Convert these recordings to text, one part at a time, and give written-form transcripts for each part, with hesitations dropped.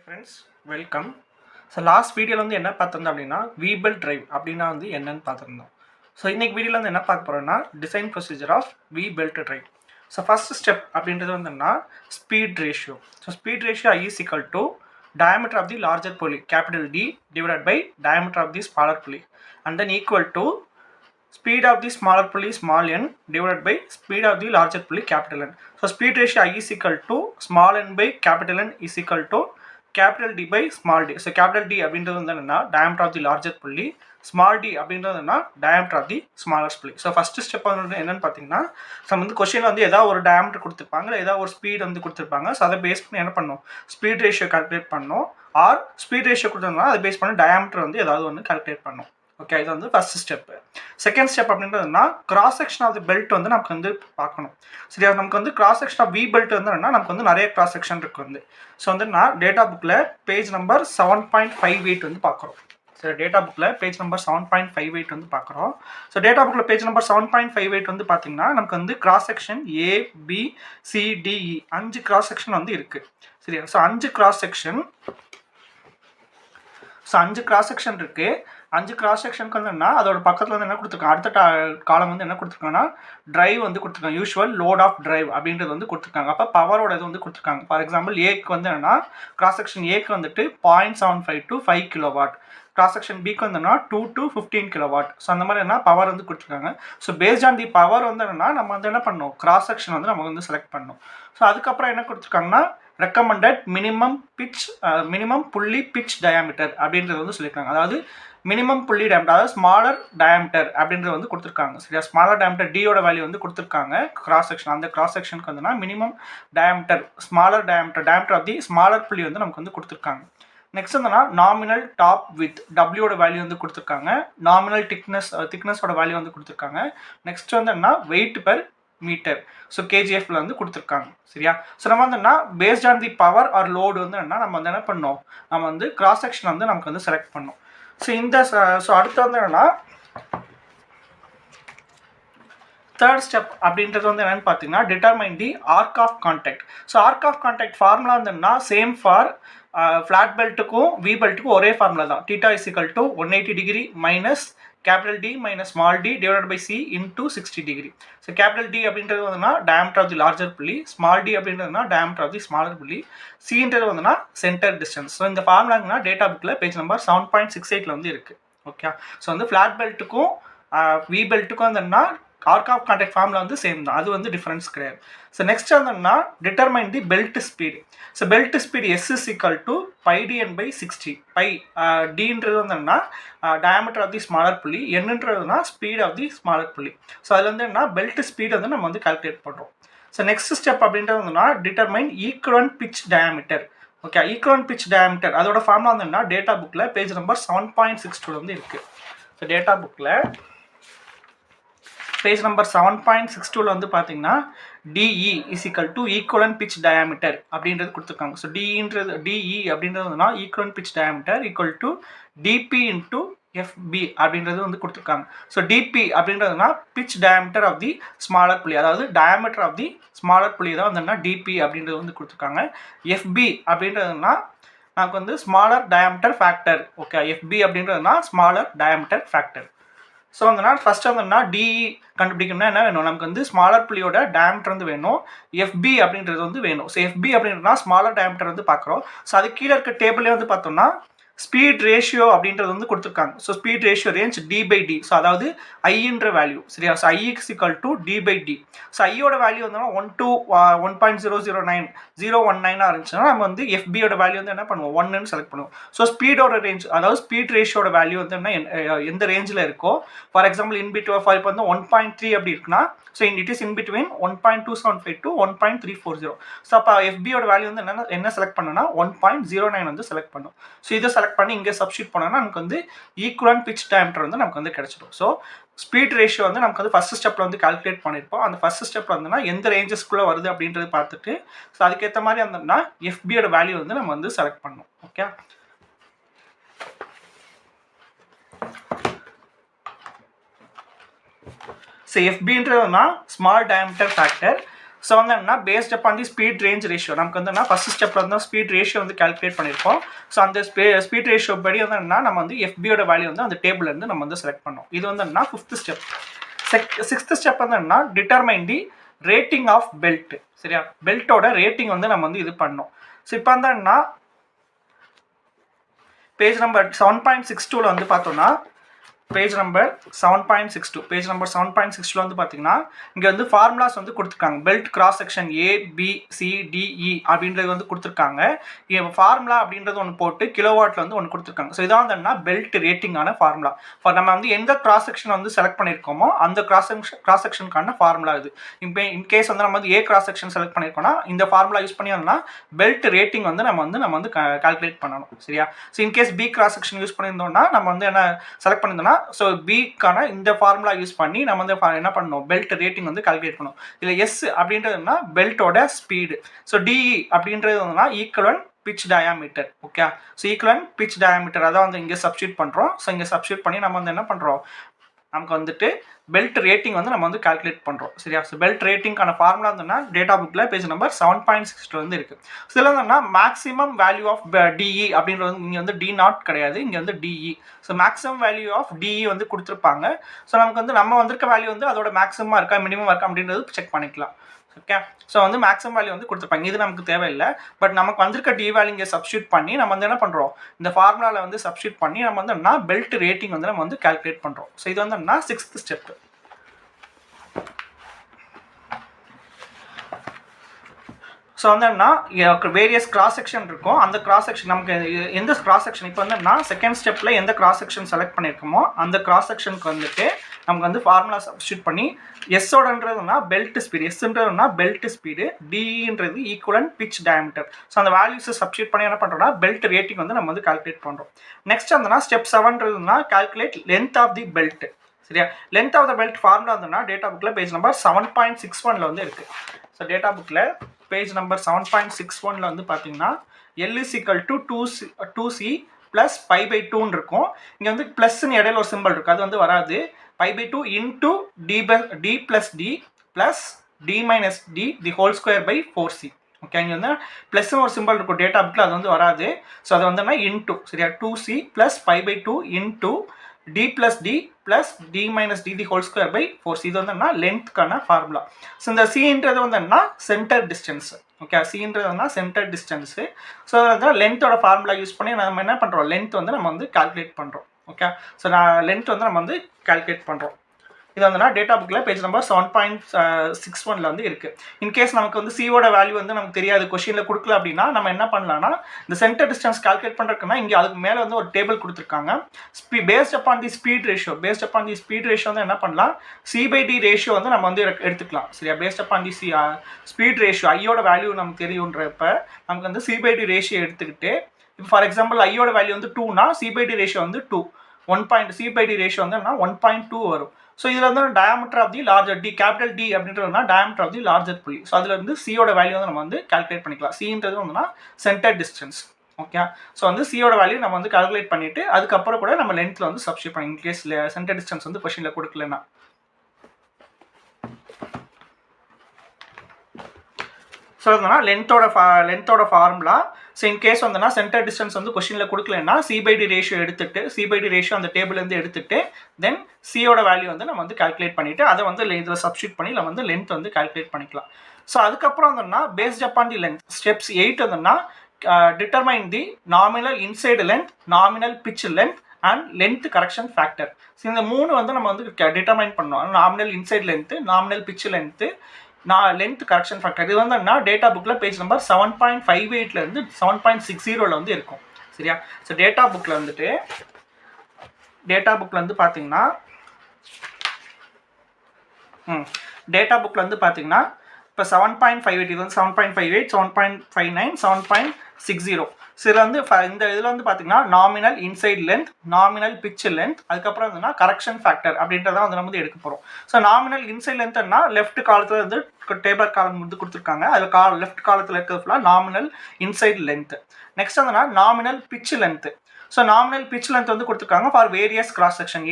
Friends welcome. So last வீடியோவில் வந்து என்ன பார்த்துருந்தோம் அப்படின்னா வீபெல்ட் டிரைவ் அப்படின்னா வந்து என்னன்னு பார்த்துருந்தோம். ஸோ இன்றைக்கி வீடியோவில் வந்து என்ன பார்க்க போகிறோம்னா design procedure of V belt drive. So first step அப்படின்றது வந்துன்னா speed ratio. So speed ratio I is equal to diameter of the larger pulley capital D divided by diameter of the smaller pulley and then equal to speed of the smaller pulley small n divided by speed of the larger pulley capital N. So speed ratio I is equal to small n by capital N is equal to capital D by small d. So capital D அப்படின்றது வந்து என்னன்னா diameter of the larger pulley, small d அப்படின்றது என்னன்னா diameter of the smaller pulley. So first step வந்து என்னன்னு பார்த்தீங்கன்னா நம்ம வந்து கொஸ்டினில் வந்து ஏதாவது ஒரு diameter கொடுத்துருப்பாங்க, ஏதாவது ஒரு ஸ்பீட் வந்து கொடுத்துருப்பாங்க. ஸோ அதை பேஸ் பண்ணி என்ன பண்ணணும், ஸ்பீட் ரேஷியோ கால்குலேட் பண்ணணும். ஆர் ஸ்பீட் ரேஷியோ கொடுத்துருந்தோம்னா அதை பேஸ் பண்ணி diameter வந்து ஏதாவது ஒன்று கால்குலேட் பண்ணணும். ஓகே, இது வந்து ஃபர்ஸ்ட் ஸ்டெப்பு. செகண்ட் ஸ்டெப் அப்படின்றதுனா cross section of the belt வந்து நமக்கு வந்து பார்க்கணும். சரியா, நமக்கு வந்து cross section of V belt வந்து என்னன்னா நமக்கு வந்து நிறைய கிராஸ் செக்ஷன் இருக்கு வந்து. ஸோ வந்து நான் டேட்டா புக்கில் பேஜ் நம்பர் 7.58 வந்து பார்க்குறோம். சரி, டேட்டா புக்கில் பேஜ் நம்பர் 7.58 வந்து பார்க்குறோம். ஸோ டேட்டா புக்கில் பேஜ் நம்பர் 7.58 வந்து பார்த்தீங்கன்னா நமக்கு வந்து cross section ABCDE 5 cross section வந்து இருக்குது. சரியா, ஸோ 5 கிராஸ் செக்ஷன் இருக்குது. 5 கிராஸ் செக்ஷனுக்கு வந்து என்ன அதோட பக்கத்தில் வந்து என்ன கொடுத்துருக்காங்க, அடுத்த காலம் வந்து என்ன கொடுத்துருக்காங்கன்னா டிரைவ் வந்து கொடுத்துருக்காங்க. யூஷுவல் லோட் ஆஃப் டிரைவ் அப்படின்றது வந்து கொடுத்துருக்காங்க. அப்போ பவரோட இது வந்து கொடுத்துருக்காங்க. ஃபார் எக்ஸாம்பிள் ஏக்கு வந்து என்னன்னா கிராஸ் செக்ஷன் ஏக்கு வந்துட்டு 0.75 to 5 கிலோவாட், கிராஸ் செக்ஷன் பிக்கு வந்துன்னா 2 to 15 கிலோவாட். ஸோ அந்த மாதிரி என்ன பவர் வந்து கொடுத்துருக்காங்க. So based on the power வந்து என்னன்னா நம்ம வந்து என்ன பண்ணணும், கிராஸ் செக்ஷன் வந்து நம்ம வந்து செலக்ட் பண்ணணும். ஸோ அதுக்கப்புறம் என்ன கொடுத்துருக்காங்கன்னா ரெக்கமெண்டட் மினிமம் புள்ளி பிட்ச் டயாமீட்டர் அப்படின்றது வந்து சொல்லியிருக்காங்க. அதாவது மினிமம் புள்ளி டயாமீட்டர், அதாவது ஸ்மாலர் டயாமீட்டர் அப்படின்றது வந்து கொடுத்துருக்காங்க. சரியா, ஸ்மாலர் டயாமீட்டர் டியோட வேல்யூ வந்து கொடுத்துருக்காங்க. கிராஸ் செக்ஷன் அந்த கிராஸ் செக்ஷனுக்கு வந்துன்னா minimum diameter smaller diameter of the smaller புள்ளி வந்து நமக்கு வந்து கொடுத்துருக்காங்க. நெக்ஸ்ட் வந்துன்னா நாமினல் டாப் வித் டபிள்யூட வேல்யூ வந்து கொடுத்துருக்காங்க. நாமினல் திக்னஸோட வேல்யூ வந்து கொடுத்துருக்காங்க. நெக்ஸ்ட் வந்து என்ன வெயிட் பெர் மீட்டர், ஸோ கேஜிஎஃப்ல வந்து கொடுத்துருக்காங்க. சரியா, ஸோ நம்ம வந்து என்ன based on the power or load வந்து என்ன நம்ம வந்து என்ன பண்ணோம், நம்ம வந்து கிராஸ் செக்ஷன் வந்து நமக்கு வந்து செலக்ட் பண்ணோம். ஸோ அடுத்து வந்து என்னன்னா தேர்ட் ஸ்டெப் அப்படின்றது வந்து என்னன்னு பார்த்தீங்கன்னா determine the arc of contact. So arc of contact formula வந்துன்னா சேம் ஃபார் ஃப்ளாட் பெல்ட்டுக்கும் வி பெல்ட்டுக்கும் ஒரே ஃபார்முலா தான். θ is equal to 180 degree minus capital D minus small d divided by C into 60 degree. So capital D அப்படின்றது வந்துன்னா diameter of the larger pulley, small d அப்படின்றதுனா diameter of the smaller pulley, C ன்றது வந்துன்னா center distance. So இந்த ஃபார்முலாங்கன்னா data புக்கில் page number 7.68 வந்து இருக்குது. Okay, so வந்து flat பெல்ட்டுக்கும் வி பெல்ட்டுக்கும் வந்துன்னா ஆர்க் ஆஃப் கான்டாக்ட் ஃபார்முலா வந்து சேம் தான், அது வந்து டிஃபரன்ஸ் கிடையாது. ஸோ நெக்ஸ்ட் வந்துன்னா determine the belt speed. So belt speed S is equal to πdn by 60. Dன்றது வந்துன்னா டயாமீட்டர் ஆஃப் தி ஸ்மாலர் புள்ளி, என்னன்றதுனா speed of the smaller pulley. So அதில் வந்து என்ன பெல்ட் ஸ்பீடு வந்து நம்ம வந்து கால்குலேட் பண்ணுறோம். ஸோ நெக்ஸ்ட் ஸ்டெப் அப்படின்றது வந்துன்னா determine equivalent pitch diameter. Okay, equivalent pitch diameter அதோட ஃபார்முலா வந்துன்னா டேட்டா புக்கில் பேஜ் நம்பர் 7.62 வந்து இருக்குது. ஸோ டேட்டா புக்கில் பேஜ் நம்பர் 7.62 வந்து பார்த்தீங்கன்னா DE is equal to equivalent pitch diameter அப்படின்றது கொடுத்துருக்காங்க. ஸோ DE அப்படின்றது வந்துன்னா equivalent pitch diameter equal to DP into FB அப்படின்றது வந்து கொடுத்துருக்காங்க. So DP அப்படின்றதுனா pitch diameter of the smaller pulley, அதாவது diameter of the smaller pulley தான் வந்துன்னா DP அப்படின்றது வந்து கொடுத்துருக்காங்க. FB அப்படின்றதுனா நமக்கு வந்து smaller diameter factor. Okay, FB அப்படின்றதுனா ஸ்மாலர் டயாமீட்டர் ஃபேக்டர். ஸோ வந்துன்னா ஃபர்ஸ்ட் வந்துன்னா DE கண்டுபிடிக்கணும்னா என்ன வேணும், நமக்கு வந்து ஸ்மாலர் புள்ளியோட டயாமீட்டர் வந்து வேணும், FB அப்படின்றது வந்து வேணும். ஸோ FB அப்படின்றதுனா ஸ்மாலர் டயாமீட்டர் வந்து பார்க்குறோம். ஸோ அது கீழே இருக்க டேபிளே வந்து பார்த்தோம்னா ஸ்பீட் ரேஷியோ அப்படின்றது வந்து கொடுத்துருக்காங்க. So speed ratio range D/D. So அதாவது ஐன்ற வேல்யூ. சரியா, so I is equal to D/D. So ஐயோட வேல்யூ வந்து 1 to 1.009 இருந்துச்சுன்னா நம்ம வந்து FBயோட வேல்யூ வந்து என்ன பண்ணுவோம், 1ன்னு செலக்ட் பண்ணுவோம். ஸோ ஸ்பீடோட ரேஞ்ச், அதாவது ஸ்பீட் ரேஷியோட வேல்யூ வந்து என்ன எந்த ரேஞ்சில் இருக்கோ, ஃபார் எக்ஸாம்பிள் இப்போ வந்து 1.3 அப்படி இருக்குன்னா so it is in between 1.275 to 1.340. So அப்போ FBயோட வேல்யூ வந்து என்ன செலக்ட் பண்ணோன்னா 1.09 வந்து செலக்ட் பண்ணும். ஸோ இதை செலக்ட் பண்ணி இங்கே சப்ஸ்டியூட் பண்ணோன்னா நமக்கு வந்து ஈக்குவலன்ட் பிட்ச் டயாமீட்டர் வந்து நமக்கு வந்து கிடைச்சிடும். ஸோ ஸ்பீட் ரேஷியோ வந்து நமக்கு வந்து ஃபர்ஸ்ட் ஸ்டெப்பில் வந்து கால்குலேட் பண்ணியிருப்போம். அந்த ஃபர்ஸ்ட் ஸ்டெப்பில் வந்துன்னா எந்த ரேஞ்சஸ்க்குள்ளே வருது அப்படின்றது பார்த்துட்டு ஸோ அதுக்கேற்ற மாதிரி வந்தோம்னா FBயோட வேல்யூ வந்து நம்ம வந்து செலக்ட் பண்ணணும். ஓகே, ஸோ FBன்றதுனா ஸ்மால் டயாமீட்டர் ஃபேக்டர், ஸோ வந்து என்னன்னா based upon the speed range ratio நமக்கு வந்து என்ன ஃபர்ஸ்ட் ஸ்டெப்பில் வந்து ஸ்பீட் ரேஷியோ வந்து கால்குலேட் பண்ணியிருக்கோம். ஸோ அந்த ஸ்பீட் ரேஷியோ படி வந்து என்னன்னா நம்ம வந்து எஃபியோட வேல்யூ வந்து அந்த டேபிள்லேருந்து நம்ம வந்து செலக்ட் பண்ணோம். இது வந்து என்னன்னா 5th ஸ்டெப். 6th ஸ்டெப் வந்து என்னன்னா determine the rating of belt. சரியா, பெல்ட்டோட ரேட்டிங் வந்து நம்ம வந்து இது பண்ணோம். ஸோ இப்போ வந்து என்னன்னா பேஜ் நம்பர் 7.62 வந்து பார்த்தோம்னா பேஜ் நம்பர் 7.62 வந்து பார்த்தீங்கன்னா இங்கே வந்து ஃபார்முலாஸ் வந்து கொடுத்துருக்காங்க. பெல்ட் கிராஸ் செக்ஷன் ABCDE அப்படின்றது வந்து கொடுத்துருக்காங்க. ஃபார்முலா அப்படின்றது ஒன்று போட்டு கிலோவாட்டில் வந்து ஒன்று கொடுத்துருக்காங்க. ஸோ இதான் வந்து பெல்ட் ரேட்டிங்கான ஃபார்முலா. நம்ம வந்து எந்த கிராஸ் செக்ஷன் வந்து செலக்ட் பண்ணியிருக்கோமோ அந்த கிராஸ் செக்ஷனுக்கான ஃபார்முலா இது. இப்போ இன்கேஸ் வந்து நம்ம வந்து ஏ கிராஸ் செக்ஷன் செலக்ட் பண்ணியிருக்கோம்னா இந்த ஃபார்முலா யூஸ் பண்ணியோம்னா பெல்ட் ரேட்டிங் வந்து நம்ம வந்து கால்குலேட் பண்ணணும். சரியா, so in case B cross section use பண்ணியிருந்தோம்னா நம்ம வந்து என்ன செலக்ட் பண்ணியிருந்தோம்னா ஸோ பிக்கான இந்த ஃபார்முலா யூஸ் பண்ணி நம்ம வந்து என்ன பண்ணணும் பெல்ட் ரேட்டிங் வந்து கால்குலேட் பண்ணணும். இதில் எஸ் அப்படின்றதுனா பெல்ட்டோட ஸ்பீடு. ஸோ டிஇ அப்படின்றதுனா equivalent pitch diameter. Okay, so equivalent pitch diameter அதான் வந்து இங்கே சப்ஸ்டியூட் பண்ணுறோம். ஸோ இங்கே சப்ஸ்டியூட் பண்ணி நம்ம வந்து என்ன பண்ணுறோம் நமக்கு வந்துட்டு பெல்ட் ரேட்டிங் வந்து நம்ம வந்து கால்குலேட் பண்ணுறோம். சரியா, ஸோ பெல்ட் ரேட்டிங்கான ஃபார்முலா இருந்ததுன்னா டேட்டா புக்கில் பேஜ் நம்பர் 7.62 வந்து இருக்குது. ஸோ இதில் வந்து மேக்ஸிமம் வேல்யூ ஆஃப் டிஇ அப்படின்றது இங்கே வந்து D0 கிடையாது, இங்கே வந்து DE. So maximum value of DE வந்து கொடுத்துருப்பாங்க. ஸோ நமக்கு வந்து நம்ம வந்திருக்க வேல்யூ வந்து அதோட மேக்ஸிமமாக இருக்கா மினிமம் இருக்கா அப்படின்றது செக் பண்ணிக்கலாம். ஓகே, ஸோ வந்து மேக்ஸிமம் வேல்யூ வந்து கொடுத்துருப்பாங்க. இது நமக்கு தேவையில்லை. பட் நமக்கு வந்திருக்க டி வேல்யூ இங்கே சப்ஸ்டியூட் பண்ணி நம்ம வந்து என்ன பண்ணுறோம் இந்த ஃபார்முலாவில் வந்து சப்ஸ்டியூட் பண்ணி நம்ம வந்து என்ன பெல்ட் ரேட்டிங் வந்து நம்ம வந்து கால்குலேட் பண்ணுறோம். ஸோ இது வந்து என்ன 6th ஸ்டெப். ஸோ வந்து என்னன்னா வேரியஸ் கிராஸ் செக்ஷன் இருக்கும். அந்த கிராஸ் செக்ஷன் நமக்கு எந்த கிராஸ் செக்ஷன் இப்போ வந்து என்ன செகண்ட் ஸ்டெப்பில் எந்த கிராஸ் செக்ஷன் செலக்ட் பண்ணியிருக்கோமோ அந்த கிராஸ் செக்ஷனுக்கு வந்துட்டு நமக்கு வந்து ஃபார்முலா சப்ஸ்டியூட் பண்ணி எஸ்ஸோடன்றதுனா பெல்ட் ஸ்பீடு, எஸ்ன்றதுனா பெல்ட் ஸ்பீடு, டின்றது ஈக்குவலன்ட் pitch diameter. ஸோ அந்த வேல்யூஸை சப்ஸ்டியூட் பண்ணி என்ன பண்ணுறோம்னா பெல்ட் ரேட்டிங் வந்து நம்ம வந்து கால்குலேட் பண்ணுறோம். நெக்ஸ்ட் வந்துன்னா ஸ்டெப் 7ன்றதுனா calculate length of the belt. சரியா, length of the belt formula வந்துன்னா டேட்டா புக்கில் பேஜ் நம்பர் 7.61 வந்து இருக்குது. ஸோ டேட்டா புக்கில் பேஜ் நம்பர் 7.61 வந்து பார்த்தீங்கன்னா L is equal to 2C plus pi/2 இருக்கும். இங்கே வந்து ப்ளஸ்ன்னு இடையில ஒரு சிம்பிள் இருக்குது, அது வந்து வராது. pi/2 into d plus d plus d minus d the whole square by 4c. Okay, இங்கே வந்து ப்ளஸ்ன்னு ஒரு சிம்பிள் இருக்கும் டேட்டா புக்கில், அது வந்து வராது. ஸோ அது வந்து இன்டூ. சரியா, 2c plus pi/2 into d plus d plus d minus d the whole square by 4c. இது வந்து என்ன லென்த்துக்கான ஃபார்முலா. ஸோ இந்த cன்றது வந்து என்ன சென்டர் டிஸ்டன்ஸ். ஓகே, cன்றதுனா சென்டர் டிஸ்டன்ஸு. ஸோ அதான் லென்த்தோட ஃபார்முலா யூஸ் பண்ணி நம்ம என்ன பண்ணுறோம் லென்த் வந்து நம்ம வந்து கால்குலேட் பண்ணுறோம். ஓகே, ஸோ லென்த் வந்து நம்ம வந்து கால்குலேட் பண்ணுறோம். இது வந்து டேட்டா புக்கில் பேஜ் நம்பர் 7.61 வந்து இருக்குது. இன்கேஸ் நமக்கு வந்து சியோட வேல்யூ வந்து நமக்கு தெரியாது, கொஸ்டினில் கொடுக்கல அப்படின்னா நம்ம என்ன பண்ணலாம்னா இந்த சென்டர் டிஸ்டன்ஸ் கால்குலேட் பண்ணுறதுக்குன்னா இங்கே அதுக்கு மேலே வந்து ஒரு டேபிள் கொடுத்துருக்காங்க. Paste upon the speed ratio. Paste upon the speed ratio வந்து என்ன பண்ணலாம் C/D ரேஷியோ வந்து நம்ம வந்து எடுத்துக்கலாம். சரியா, based upon the speed ratio ஐயோட வேல்யூ நமக்கு தெரியுன்றப்ப நமக்கு வந்து C/D ரேஷியோ எடுத்துக்கிட்டு இப்போ ஃபார் எக்ஸாம்பிள் ஐயோட வேல்யூ வந்து 2னா C/D ரேஷியோ வந்து 2. 1. C/D ரேஷியோ வந்து என்ன 1.2 வரும். ஸோ இதில் வந்து diameter of the larger D, capital D அப்படின்றதுனா diameter of the larger pulley. So அதில் வந்து சியோட வேல்யூ வந்து நம்ம வந்து கால்குலேட் பண்ணிக்கலாம். சின்றது வந்துன்னா சென்டர் டிஸ்டன்ஸ். ஓகே, ஸோ வந்து சியோட வேல்யூ நம்ம வந்து கால்குலேட் பண்ணிவிட்டு அதுக்கப்புறம் கூட நம்ம லென்த்தில் வந்து சப்ஸ்டியூட் பண்ணி இன்கேஸ் சென்டர் டிஸ்டன்ஸ் வந்து கொஸ்டினில் கொடுக்கலன்னா. ஸோ அதுனா லென்த்தோட ஃபார்முலா. ஸோ இன்கேஸ் வந்துன்னா சென்டர் டிஸ்டன்ஸ் வந்து கொஸ்டினில் கொடுக்கலன்னா C/D ரேஷியோ எடுத்துட்டு C/D ரேஷியோ அந்த டேபிள்லேருந்து எடுத்துட்டு தென் சியோட வேல்யூ வந்து நம்ம வந்து கால்குலேட் பண்ணிவிட்டு அதை வந்து இதில் சப்ஸ்டியூட் பண்ணி நம்ம வந்து லென்த் வந்து கால்குலேட் பண்ணிக்கலாம். ஸோ அதுக்கப்புறம் வந்துன்னா paste upon the length steps 8 வந்துன்னா determine the nominal inside length, nominal pitch length and length correction factor. So இந்த 3 வந்து நம்ம வந்து டிட்டர்மைன் பண்ணோம். Nominal inside length, nominal pitch length, length correction factor. இது வந்து என்ன டேட்டா புக்கில் பேஜ் நம்பர் 7.58 7.60 வந்து இருக்கும். சரியா, ஸோ டேட்டா புக்கில் வந்து பார்த்தீங்கன்னா இப்போ 7.58 இது வந்து 7.58 7.59 7.60. ஸோ இதில் வந்து இந்த இதில் வந்து பார்த்தீங்கன்னா nominal inside length, nominal pitch length, அதுக்கப்புறம் வந்துன்னா கரெக்ஷன் ஃபேக்டர் அப்படின்றதான் வந்து நம்ம வந்து எடுக்க போகிறோம். ஸோ நாமினல் இன்சைட் லென்த்னா லெஃப்ட் காலத்தில் வந்து டேபிள் காலம் வந்து கொடுத்துருக்காங்க. அதில் லெஃப்ட் காலத்தில் இருக்கிறது ஃபுல்லாக நாமினல் இன்சைட் லென்த். நெக்ஸ்ட் வந்துன்னா nominal pitch length. So nominal pitch length வந்து கொடுத்துருக்காங்க for various cross section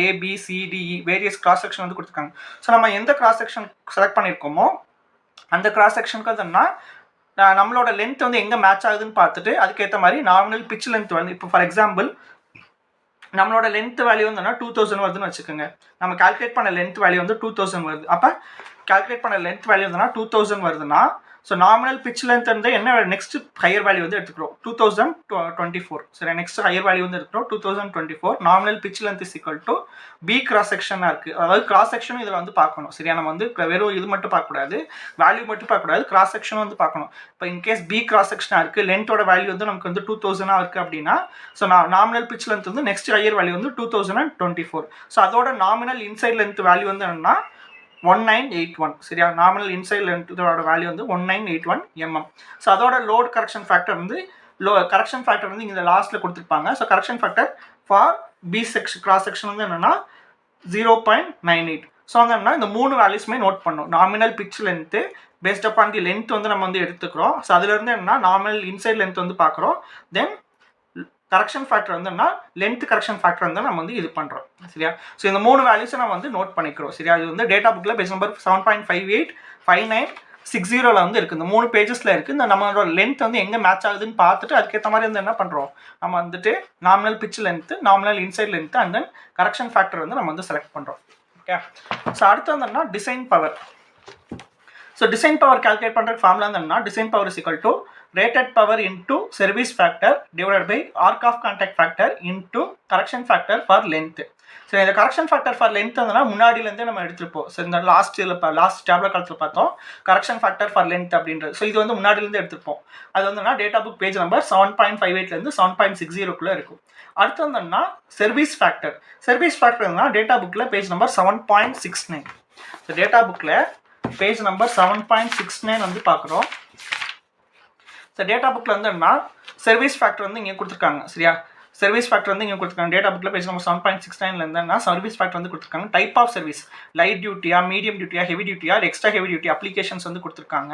ABCDE various cross section வந்து கொடுத்துருக்காங்க. ஸோ நம்ம எந்த கிராஸ் செக்ஷன் செலக்ட் பண்ணியிருக்கோமோ அந்த கிராஸ் செக்ஷனுக்கு வந்துன்னா நம்மளோட லென்த் வந்து எங்கே மேட்ச் ஆகுதுன்னு பார்த்துட்டு அதுக்கேற்ற மாதிரி நார்மல் பிச் லென்த் வந்து இப்போ ஃபார் எக்ஸாம்பிள் நம்மளோட லென்த் வேல்யூ வந்துன்னா 2000 வருதுன்னு வச்சுக்கோங்க. நம்ம கால்குலேட் பண்ண லென்த் வேல்யூ வந்து 2000 வருது. அப்போ கால்குலேட் பண்ண லென்த் வேல்யூ வந்துன்னா 2000 வருதுன்னா ஸோ நார்மல் பிச் லென்த் வந்து என்ன நெக்ஸ்ட் ஹையர் வேல்யூ வந்து எடுத்துக்கிறோம் 2024. சரி, நெக்ஸ்ட் ஹையர் வேல்யூ வந்து எடுத்துக்கிறோம் 2024. Normal pitch length is equal to B cross செக்ஷனாக இருக்குது. அதாவது கிராஸ் செக்ஷனும் இதில் வந்து பார்க்கணும். சரியா, நம்ம வந்து வெறும் இது மட்டும் பார்க்கக்கூடாது, வேல்யூ மட்டும் பார்க்கக்கூடாது, கிராஸ் செக்ஷனும் வந்து பார்க்கணும். இப்போ இன்கேஸ் பி கிராஸ் செக்ஷனாக இருக்குது, லென்த்தோட வேல்யூ வந்து நமக்கு வந்து 2000 இருக்குது அப்படின்னா ஸோ நார்மல் பிச் லென்த் வந்து நெக்ஸ்ட் ஹையர் வேல்யூ வந்து 2024. ஸோ அதோட நாமினல் இன்சைட் லென்த் வேல்யூ வந்து என்னன்னா 1981. சரியா, நார்மல் இன்சைட் லென்த்தோட வேல்யூ வந்து 1981 mm. ஸோ அதோட லோட் கரெக்ஷன் ஃபேக்டர் வந்து கரெக்ஷன் ஃபேக்டர் வந்து இங்கே லாஸ்ட்டில் கொடுத்துருப்பாங்க. So correction factor for B section cross section வந்து என்னென்னா 0.98. ஸோ வந்து என்னன்னா இந்த 3 வேல்யூஸுமே நோட் பண்ணணும். Nominal pitch length based upon the length வந்து நம்ம வந்து எடுத்துக்கிறோம். ஸோ அதுலேருந்து என்னன்னா நார்மல் இன்சைட் லென்த் வந்து பார்க்குறோம். தென் கரெக்ஷன் ஃபேக்டர் வந்துன்னா லென்த் கரெக்ஷன் ஃபேக்டர் வந்து நம்ம வந்து இது பண்ணுறோம். சரியா, ஸோ இந்த 3 வேல்யூஸை நம்ம வந்து நோட் பண்ணிக்கிறோம். சரியா, இது வந்து டேட்டா புக்கில் பேஜ் நம்பர் 7.585960 வந்து இருக்குது. இந்த 3 பேஜஸில் இருக்குது. இந்த நம்மளோட லென்த் வந்து எங்கே மேட்ச் ஆகுதுன்னு பார்த்துட்டு அதுக்கேற்ற மாதிரி வந்து என்ன பண்ணுறோம், நம்ம வந்துட்டு normal pitch length, normal inside length and then correction factor வந்து நம்ம வந்து செலக்ட் பண்ணுறோம். ஓகே, ஸோ அடுத்து வந்துன்னா design power. So design power calculate பண்ணுறதுக்கு ஃபார்முலா என்னன்னா design power is equal to rated power into service factor divided by arc of contact factor into correction factor for length. சரி, இந்த correction factor for length வந்துன்னா முன்னாடியிலேருந்தே நம்ம எடுத்துருப்போம். So இந்த last tablet காலத்தில் பார்த்தோம் correction factor for length அப்படின்றது. So இது வந்து முன்னாடியிலேருந்து எடுத்துருப்போம். அது வந்துன்னா டேட்டா புக் பேஜ் நம்பர் 7.58லேருந்து 7.60 இருக்கும். அடுத்து வந்துன்னா சர்வீஸ் ஃபேக்டர். சர்வீஸ் ஃபேக்டர்னா டேட்டா புக்கில் பேஜ் நம்பர் 7.69. ஸோ டேட்டா புக்கில் பேஜ் நம்பர் 7.69 வந்து பார்க்குறோம். ஸோ டேட்டா புக்கில் வந்து என்னன்னா சர்வீஸ் ஃபேக்டர் வந்து இங்கே கொடுத்துருக்காங்க. சரியா, சர்வீஸ் ஃபேக்டர் வந்து இங்கே கொடுத்துருக்காங்க. டேட்டா புக்கில் பேஜ் நம்பர் 7.69 இருந்தா சர்வீஸ் ஃபேக்டர் வந்து கொடுத்துருக்காங்க. டைப் ஆஃப் சர்வீஸ் லைட் டியூட்டியா, மீடியம் டியூட்டியா, ஹெவி டியூட்டியா, எக்ஸ்ட்ரா ஹெவி டியூட்டி அப்ளிகேஷன்ஸ் வந்து கொடுத்துருக்காங்க.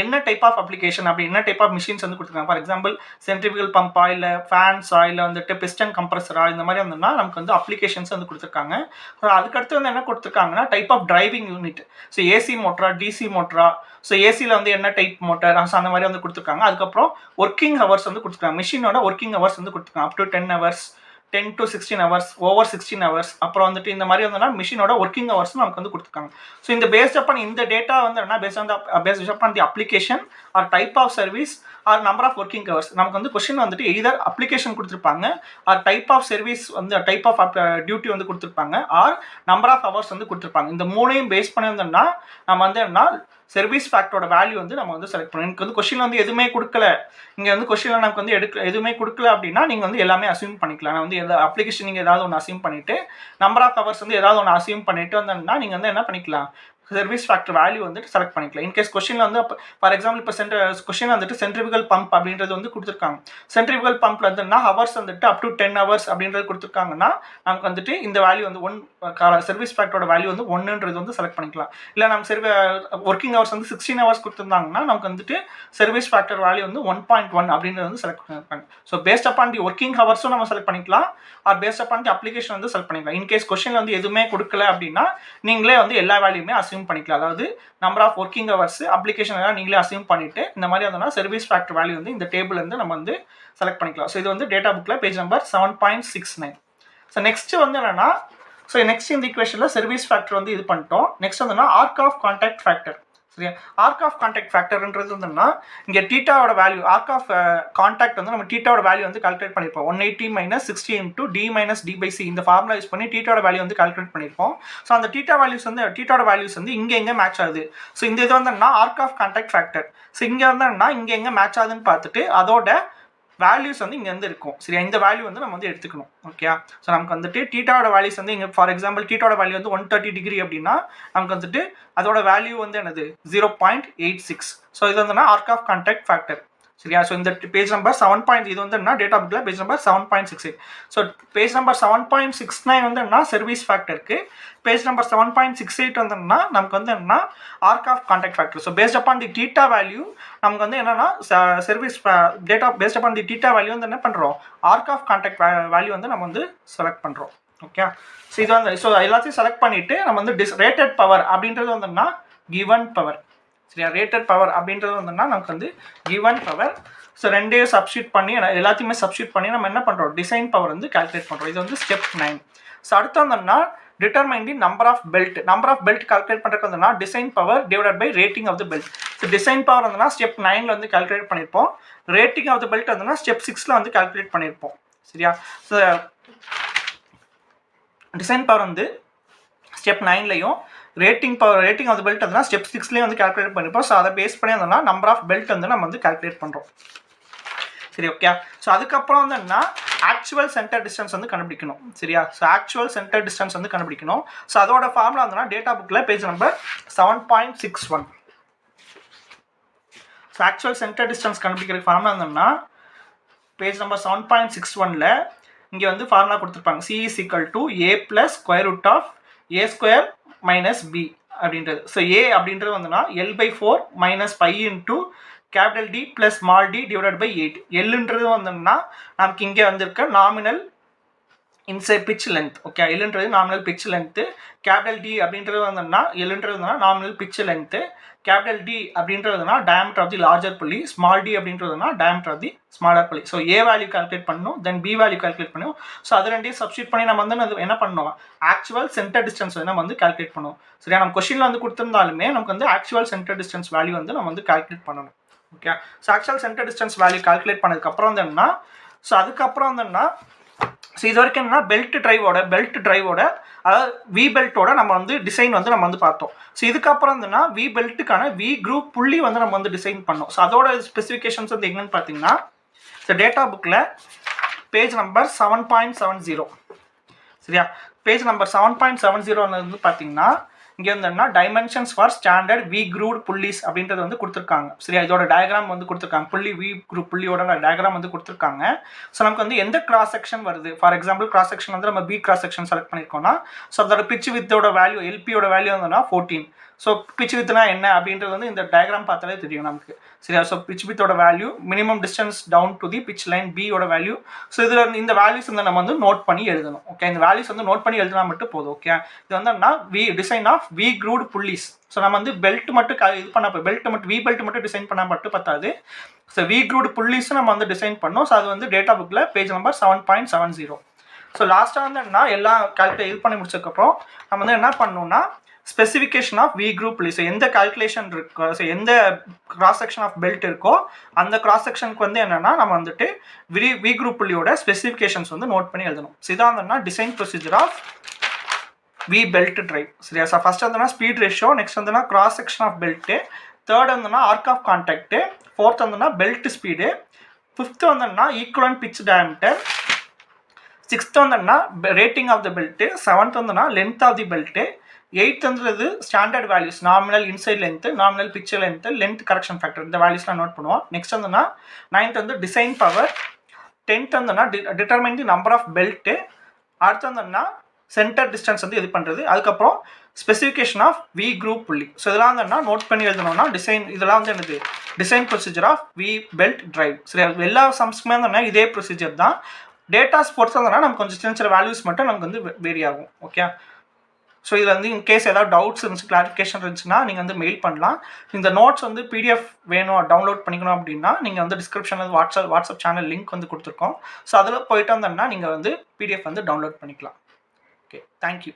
என்ன டைப் ஆஃப் அப்ளிகேஷன் அப்படி என்ன டைப் ஆஃப் மிஷின்ஸ் வந்து கொடுத்துருக்காங்க. ஃபார் எக்ஸாம்பிள் சென்ட்ரிபிகல் பம்பா, இல்லை ஃபேன்ஸா, இல்லை வந்துட்டு பிஸ்டன் கம்ப்ரஸரா, இந்த மாதிரி வந்துன்னா நமக்கு வந்து அப்ளிகேஷன்ஸ் வந்து கொடுத்துருக்காங்க. அதுக்கடுத்து வந்து என்ன கொடுத்துருக்காங்கன்னா type of driving unit. So AC மோட்டரா, டிசி மோட்டரா, ஸோ ஏசியில் வந்து என்ன டைப் மோட்டர் அந்த மாதிரி வந்து கொடுத்துருக்காங்க. அதுக்கப்புறம் ஒர்க்கிங் ஹவர்ஸ் வந்து கொடுத்துருக்காங்க. மிஷினோட ஒர்க்கிங் ஹவர்ஸ் வந்து கொடுத்துருக்காங்க. Up to 10 hours, 10 to 16 hours, over 16 hours. அப்புறம் வந்துட்டு இந்த மாதிரி வந்து மிஷினோட ஒர்க்கிங் ஹவர்ஸ் நமக்கு வந்து கொடுத்துருக்காங்க. ஸோ இந்த பேஸ்ட் அப்பான் இந்த டேட்டா வந்து என்ன based upon the application or type of service or number of working hours. நமக்கு வந்து கொஸ்டின் வந்துட்டு எய்தர் அப்ளிகேஷன் கொடுத்துருப்பாங்க ஆர் டைப் ஆஃப் சர்வீஸ் வந்து டைப் ஆஃப் டியூட்டி வந்து கொடுத்துருப்பாங்க ஆர் நம்பர் ஆஃப் ஹவர்ஸ் வந்து கொடுத்துருப்பாங்க. இந்த 3ஐயும் பேஸ் பண்ணி வந்தோம்னா நம்ம வந்து என்ன சர்வீஸ் ஃபேக்டரோட வேல்யூ வந்து நம்ம வந்து செலக்ட் பண்ணணும். எனக்கு வந்து கொஸ்டின் வந்து எதுவுமே கொடுக்கல, இங்கே வந்து கொஸ்டினில் நமக்கு வந்து எதுவுமே கொடுக்கல அப்படின்னா நீங்கள் வந்து எல்லாமே அசியூம் பண்ணிக்கலாம். நான் வந்து எந்த அப்ளிகேஷன் நீங்கள் ஏதாவது ஒன்று அசியூம் பண்ணிவிட்டு நம்பர் ஆஃப் ஹவர்ஸ் வந்து ஏதாவது ஒன்று அசியூம் பண்ணிவிட்டு வந்தோம்னா நீங்கள் வந்து என்ன பண்ணிக்கலாம், சர்வீஸ் ஃபேக்டர் வேல்யூ வந்துட்டு செலக்ட் பண்ணிக்கலாம். இன்கேஸ் கொஸ்டினில் வந்து ஃபார் எக்ஸாம்பிள் இப்போ கொஸ்டின் வந்துட்டு சென்ட்ரிபிகல் பம்ப் அப்படின்றது வந்து கொடுத்துருக்காங்க. சென்ட்ரிபிகல் பம்பில் வந்துன்னா ஹவர்ஸ் வந்துட்டு அப் டு 10 hours அப்படின்றது கொடுத்துருக்காங்கன்னா நமக்கு வந்துட்டு இந்த வேல்யூ வந்து சர்வீஸ் ஃபேக்டரோட வேல்யூ வந்து 1ன்றது வந்து செலக்ட் பண்ணிக்கலாம். இல்லை நம்ம ஒர்க்கிங் ஹவர்ஸ் வந்து 16 hours கொடுத்துருந்தாங்கன்னா நமக்கு வந்துட்டு சர்வீஸ் ஃபேக்டர் வேல்யூ வந்து 1.1 அப்படின்றது வந்து செலக்ட் பண்ணிருக்காங்க. So based upon the working ஹவர்ஸும் நம்ம செலக்ட் பண்ணிக்கலாம் or based upon the application வந்து செலக்ட் பண்ணிக்கலாம். இன்கேஸ் கொஸ்டின் வந்து எதுவுமே கொடுக்கல அப்படின்னா நீங்களே வந்து எல்லா வேல்யூமே அசியூம் பண்ணிக்கலாம். அதாவது number of working hours, application எல்லாம் நீங்களே அசியூம் பண்ணிட்டு இந்த மாதிரி வந்தோம்னா சர்வீஸ் ஃபேக்டர் வேல்யூ வந்து இந்த டேபிள் இருந்து நம்ம வந்து செலக்ட் பண்ணிக்கலாம். ஸோ இது வந்து டேட்டா புக்கில் பேஜ் நம்பர் 7.69. ஸோ நெக்ஸ்ட் வந்து என்னன்னா நெக்ஸ்ட் இந்த ஈக்குவேஷனில் சர்வீஸ் ஃபேக்டர் வந்து இது பண்ணிட்டோம். நெக்ஸ்ட் வந்துன்னா ஆர்க் ஆஃப் கான்டாக்ட் ஃபேக்டர். சரியா, ஆர்க் ஆஃப் கான்டாக்ட் ஃபேக்டர்ன்றது வந்துன்னா இங்கே டீட்டாவோட வேல்யூ ஆர்க் ஆஃப் கான்டாக்ட் வந்து நம்ம டீட்டாவோட வேல்யூ வந்து கால்குலேட் பண்ணியிருப்போம். 180 - 60 × d - d/c இந்த ஃபார்முலா யூஸ் பண்ணி டீட்டாவோட வேல்யூ வந்து கால்குலேட் பண்ணியிருப்போம். ஸோ அந்த டீட்டாவோட வேல்யூஸ் வந்து இங்கே எங்கே மேட்ச் ஆகுது. ஸோ இந்த இது வந்துன்னா arc of contact factor. So இங்கே வந்தோம்னா இங்கே எங்கே மேட்ச் ஆகுதுன்னு பார்த்துட்டு அதோட வேல்யூஸ் வந்து இங்கே வந்து இருக்கும். சரியா, இந்த வேல்யூ வந்து நம்ம வந்து எடுத்துக்கணும். ஓகே, ஸோ நமக்கு வந்துட்டு டீட்டாவோட வேல்யூஸ் வந்து இங்கே ஃபார் எக்ஸாம்பிள் டீட்டாவோட வேல்யூ வந்து 130 டிகிரி அப்படின்னா நமக்கு வந்துட்டு அதோட வேல்யூ வந்து என்னது 0.86. ஸோ இது வந்துன்னா ஆர்க் ஆஃப் கான்டாக்ட் ஃபேக்டர். சரியா, ஸோ இந்த பேஜ் நம்பர் 7. இது வந்து என்ன டேட்டா புக்கில் page number 7.68. So page number 7.69 வந்து என்ன சர்வீஸ் ஃபேக்டருக்கு, பேஜ் நம்பர் 7.68 வந்து என்னன்னா நமக்கு வந்து என்னன்னா arc of contact factor. So based upon the theta value நமக்கு வந்து என்னன்னா service data based upon the theta value வந்து என்ன பண்ணுறோம் ஆர்க் ஆஃப் கான்டாக்ட் வேல்யூ வந்து நம்ம வந்து செலக்ட் பண்ணுறோம். ஓகே, ஸோ இது வந்து எல்லாத்தையும் செலக்ட் பண்ணிவிட்டு நம்ம வந்து ரேட்டட் பவர் அப்படின்றது வந்துன்னா கிவன் பவர். சரியா. ரேட்டட் பவர் அப்படின்றது வந்துன்னா நமக்கு வந்து கிவன் பவர். ஸோ ரெண்டையும் சப்ஸ்டியூட் பண்ணி எல்லாத்தையுமே சப்ஸ்டியூட் பண்ணி நம்ம என்ன பண்ணுறோம், டிசைன் பவர் வந்து கால்குலேட் பண்ணுறோம். இது வந்து ஸ்டெப் 9. ஸோ அடுத்து வந்தோம்னா determine the number of belt. Number of belt calculate பண்ணுறதுக்கு வந்துன்னா design power divided by rating of the belt. So design power வந்துன்னா ஸ்டெப் 9ல் வந்து கால்குலேட் பண்ணியிருப்போம். ரேட்டிங் ஆஃப் த பெல்ட் வந்துன்னா ஸ்டெப் 6ல் வந்து கால்குலேட் பண்ணியிருப்போம். சரியா. ஸோ டிசைன் பவர் வந்து ஸ்டெப் 9லையும் ரேட்டிங் ஆஃப் த பெல்ட் வந்து ஸ்டெப் 6லேயும் வந்து கால்குலேட் பண்ணியிருப்போம். ஸோ அதை பேஸ் பண்ணி வந்தோம்னா நம்பர் ஆஃப் பெல்ட் வந்து நம்ம வந்து கால்குலேட் பண்ணுறோம். சரி, ஓகே. ஸோ அதுக்கப்புறம் வந்து என்ன, ஆக்சுவல் சென்டர் டிஸ்டன்ஸ் வந்து கண்டுபிடிக்கணும். சரியா. ஸோ ஆக்சுவல் சென்டர் டிஸ்டன்ஸ் வந்து கண்டுபிடிக்கணும். ஸோ அதோட ஃபார்முலா வந்துன்னா டேட்டா புக்கில் page number 7.61. So actual centre distance கண்டுபிடிக்கிற ஃபார்முலா இருந்தோம்னா பேஜ் நம்பர் 7.61ல் இங்கே வந்து ஃபார்முலா கொடுத்துருப்பாங்க. C is equal to A plus square root of A square minus B அப்படின்றது. ஸோ A அப்படின்றது வந்துன்னா L/4 minus pi into capital D plus small d divided by 8. Lன்றது வந்துன்னா நமக்கு இங்கே வந்திருக்க nominal inside pitch length. Okay, Lன்றது nominal pitch length. Capital D அப்படின்றது வந்துன்னா Lன்றது வந்துன்னா nominal pitch length. Capital D அப்படின்றதுனா diameter of the larger pulley. Small d அப்படின்றதுனா diameter of the smaller pulley. So A value calculate பண்ணணும், then B value calculate பண்ணணும். So அது ரெண்டையும் சப்ஸ்டியூட் பண்ணி நம்ம வந்து என்ன பண்ணணும், ஆக்சுவல் சென்டர் டிஸ்டன்ஸ் வந்து நம்ம வந்து கால்குலேட் பண்ணுவோம். சரியா. நம்ம கொஸ்டினில் வந்து கொடுத்துருந்தாலுமே நமக்கு வந்து ஆக்சுவல் சென்டர் டிஸ்டன்ஸ் வேல்யூ வந்து நம்ம வந்து கால்குலேட் பண்ணணும். Okay. So actual centre distance value calculate பண்ணதுக்கப்புறம் வந்து என்ன, ஸோ அதுக்கப்புறம் வந்து என்ன, ஸோ இது வரைக்கும் என்னன்னா பெல்ட் டிரைவோட அதாவது வி பெல்ட்டோட நம்ம வந்து டிசைன் வந்து நம்ம வந்து பார்த்தோம். ஸோ இதுக்கப்புறம் வந்துன்னா வி பெல்ட்டுக்கான வி குரூப் புள்ளி வந்து நம்ம வந்து டிசைன் பண்ணோம். ஸோ அதோட ஸ்பெசிஃபிகேஷன்ஸ் வந்து என்னன்னு பார்த்தீங்கன்னா, ஸோ டேட்டா புக்கில் பேஜ் நம்பர் 7.70. சரியா. பேஜ் நம்பர் 7.70 வந்து பார்த்தீங்கன்னா இங்கே வந்து dimensions for standard V group pulleys அப்படின்றது வந்து கொடுத்துருக்காங்க. சரியா. இதோட டயக்ராம் வந்து கொடுத்துருக்காங்க. புள்ளி வி குரூப் புள்ளியோட டயக்ராம் வந்து கொடுத்துருக்காங்க. ஸோ நமக்கு வந்து எந்த கிராஸ் செக்ஷன் வருது, ஃபார் எக்ஸாம்பிள் கிராஸ் செக்ஷன் வந்து நம்ம பி கிராஸ் செக்ஷன் செலக்ட் பண்ணியிருக்கோம்னா, ஸோ அதோட பிச் வித்தோட வேல்யூ எல்பியோட வேல்யூ வந்துன்னா 14. ஸோ பிச் வித்னா என்ன அப்படின்றது வந்து இந்த டயக்ராம் பார்த்தாலே தெரியும் நமக்கு. சரியா. ஸோ பிச் வித்தோட value, minimum distance down to the pitch line பியோட வேல்யூ. ஸோ இதில் இந்த வேல்யூஸ் வந்து நம்ம வந்து நோட் பண்ணி எழுதணும். ஓகே. இந்த வேல்யூஸ் வந்து நோட் பண்ணி எழுதினா மட்டும் போதும். ஓகே. இது வந்து V design of V grooved pulleys. So நம்ம வந்து பெல்ட் மட்டும் இது பண்ண பெல்ட் மட்டும் வி பெல்ட் மட்டும் டிசைன் பண்ணால் மட்டும் பத்தாது. ஸோ வி க்ரூட் புள்ளிஸ் நம்ம வந்து டிசைன் பண்ணோம். ஸோ அது வந்து டேட்டா புக்கில் பேஜ் நம்பர் 7.70. ஸோ லாஸ்ட்டாக வந்து என்ன, எல்லாம் கால்குலேட் இது பண்ணி முடிச்சதுக்கப்புறம் நம்ம வந்து என்ன பண்ணணும்னா specification of V group pulley. So எந்த கால்குலேஷன் இருக்கோ, ஸோ எந்த கிராஸ் செக்ஷன் ஆஃப் பெல்ட் இருக்கோ அந்த கிராஸ் செக்ஷனுக்கு வந்து என்னென்னா நம்ம வந்துட்டு வி குரூப் புள்ளியோட ஸ்பெசிஃபிகேஷன்ஸ் வந்து நோட் பண்ணி எழுதணும். ஸோ இதான் வந்துன்னா design procedure of V belt drive. சரியா. ஸோ ஃபர்ஸ்ட் வந்துன்னா ஸ்பீட் ரேஷியோ, நெக்ஸ்ட் வந்துன்னா cross section of belt, third வந்துன்னா ஆர்க் ஆஃப் கான்டாக்ட், ஃபோர்த் வந்துன்னா பெல்ட் ஸ்பீடு, ஃபிஃப்த் வந்துன்னா ஈக்குவலன்ட் பிட்ச் டயமீட்டர், சிக்ஸ்த் வந்துன்னா rating of the belt, seventh வந்துன்னா length of the belt, எயித்துன்றது standard values, nominal inside length, nominal pitch length, length correction factor, இந்த வேல்யூஸ்லாம் note பண்ணுவோம். Next வந்துன்னா ninth வந்து டிசைன் பவர், டென்த் வந்துன்னா determine the number of belt, அடுத்து வந்துன்னா சென்டர் டிஸ்டன்ஸ் வந்து இது பண்ணுறது, அதுக்கப்புறம் specification of V group pulley. So இதெல்லாம் வந்து நோட் பண்ணி எழுதணும்னா டிசைன், இதெல்லாம் வந்து என்னது design procedure of V belt drive. சரி. எல்லா சம்ஸ்க்குமே வந்து இதே ப்ரொசீஜர் தான். டேட்டாஸ் பொறுத்து வந்தோம்னா நமக்கு கொஞ்சம் சின்ன சின்ன வேல்யூஸ் மட்டும் நமக்கு வந்து வேரி ஆகும். ஓகே. ஸோ இதில் வந்து இன்கேஸ் ஏதாவது டவுட்ஸ் இருந்துச்சு, கிளாரிஃபிகேஷன் இருந்துச்சுன்னா நீங்கள் வந்து மெயில் பண்ணலாம். இந்த நோட்ஸ் வந்து பிடிஎஃப் வேணும், டவுன்லோட் பண்ணிக்கணும் அப்படின்னா நீங்கள் வந்து டிஸ்கிரிப்ஷனில் வாட்ஸ்அப் சேனல் லிங்க் வந்து கொடுத்துருக்கோம். ஸோ அதில் போயிட்டு வந்தோம்னா நீங்கள் வந்து பிடிஎஃப் வந்து டவுன்லோட் பண்ணிக்கலாம். Okay, thank you.